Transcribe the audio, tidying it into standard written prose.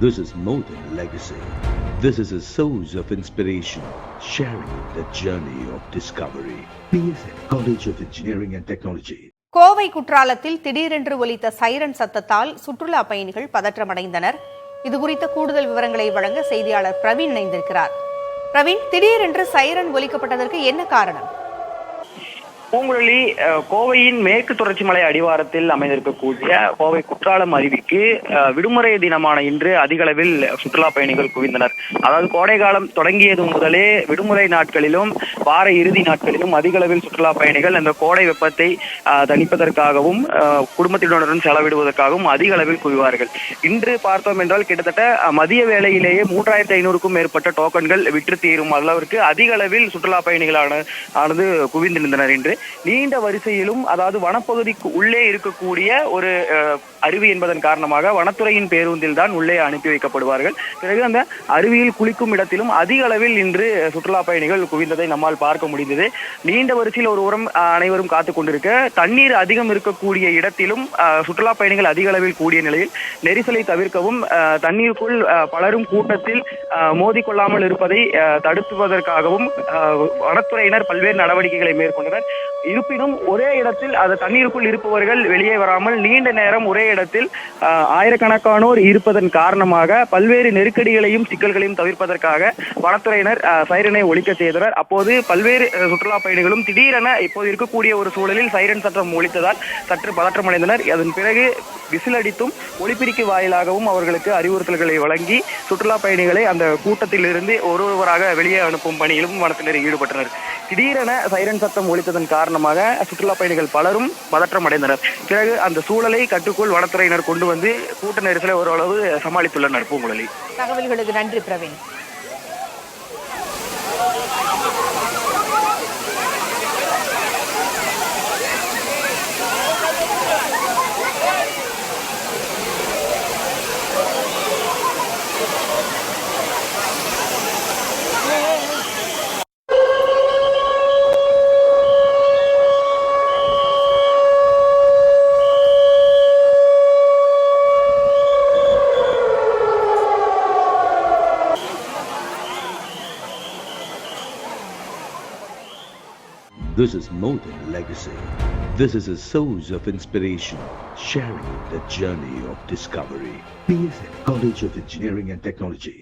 This is more than legacy. This is a source of inspiration, sharing the journey of discovery. PSN College of Engineering and Technology. Kovai குற்றாலத்தில் திடீரென்று ஒலித்த siren சத்தத்தால் சுற்றுலா பயணிகள் பதற்றமடைந்தனர். இதுகுறித்த கூடுதல் விவரங்களை வழங்க செய்தியாளர் பிரவீன் இணைந்திருக்கிறார். பிரவீன், திடீரென்று சைரன் ஒலிக்கப்பட்டதற்கு என்ன காரணம்? பூங்குழலி, கோவையின் மேற்கு தொடர்ச்சி மலை அடிவாரத்தில் அமைந்திருக்கக்கூடிய கோவை குற்றாலம் அருவிக்கு விடுமுறை தினமான இன்று அதிக அளவில் சுற்றுலா பயணிகள் குவிந்தனர். அதாவது கோடை காலம் தொடங்கியது முதலே விடுமுறை நாட்களிலும் வார இறுதி நாட்களிலும் அதிக அளவில் சுற்றுலா பயணிகள் இந்த கோடை வெப்பத்தை தணிப்பதற்காகவும் குடும்பத்தினருடன் செலவிடுவதற்காகவும் அதிக அளவில் குவிவார்கள். இன்று பார்த்தோம் என்றால் கிட்டத்தட்ட மதிய வேளையிலேயே 3500க்கும் மேற்பட்ட டோக்கன்கள் விற்று தீரும் அளவிற்கு அதிக அளவில் சுற்றுலா பயணிகளானது குவிந்திருந்தனர். என்று நீண்ட வரிசையிலும், அதாவது வனப்பகுதிக்கு உள்ளே இருக்கக்கூடிய ஒரு அருவி என்பதன் காரணமாக வனத்துறையின் பேருந்தில் தான் உள்ளே அனுப்பி வைக்கப்படுவார்கள். பிறகு அந்த அருவியில் குளிக்கும் இடத்திலும் அதிக அளவில் இன்று சுற்றுலா பயணிகள் குவிந்ததை நம்மால் பார்க்க முடிந்தது. நீண்ட வரிசையில் ஒரு உரம் அனைவரும் காத்துக் கொண்டிருக்க, தண்ணீர் அதிகம் இருக்கக்கூடிய இடத்திலும் சுற்றுலா பயணிகள் அதிக அளவில் கூடிய நிலையில் நெரிசலை தவிர்க்கவும் தண்ணீருக்குள் பலரும் கூட்டத்தில் மோதிக்கொள்ளாமல் இருப்பதை தடுத்துவதற்காகவும் வனத்துறையினர் பல்வேறு நடவடிக்கைகளை மேற்கொண்டனர். இருப்பினும் ஒரே இடத்தில் அது தண்ணீருக்குள் இருப்பவர்கள் வெளியே வராமல் நீண்ட நேரம் ஒரே இடத்தில் ஆயிரக்கணக்கானோர் இருப்பதன் காரணமாக பல்வேறு நெருக்கடிகளையும் சிக்கல்களையும் தவிர்ப்பதற்காக வனத்துறையினர் சைரனை ஒலிக்க செய்தனர். அப்போது பல்வேறு சுற்றுலா பயணிகளும் திடீரென இப்போது இருக்கக்கூடிய ஒரு சூழலில் சைரன் சத்தம் ஒலித்ததால் சற்று பதற்றமடைந்தனர். அதன் பிறகு விசில் அடித்தும் ஒலிபெருக்கி வாயிலாகவும் அவர்களுக்கு அறிவுறுத்தல்களை வழங்கி சுற்றுலா பயணிகளை அந்த கூட்டத்தில் இருந்து ஒருவராக வெளியே அனுப்பும் பணியிலும் வனத்தினர் ஈடுபட்டனர். திடீரென சைரன் சத்தம் ஒலித்ததன் காரணமாக சுற்றுலா பயணிகள் பலரும் பதற்றமடைந்தனர். பிறகு அந்த சூழலை கட்டுக்குள் வனத்துறையினர் கொண்டு வந்து கூட்ட நெரிசலை ஓரளவு சமாளித்துள்ளனர். பூங்குழலி, தகவல்களுக்கு நன்றி Praveen. This is more than legacy. This is a source of inspiration, sharing the journey of discovery. PSN College of Engineering and Technology.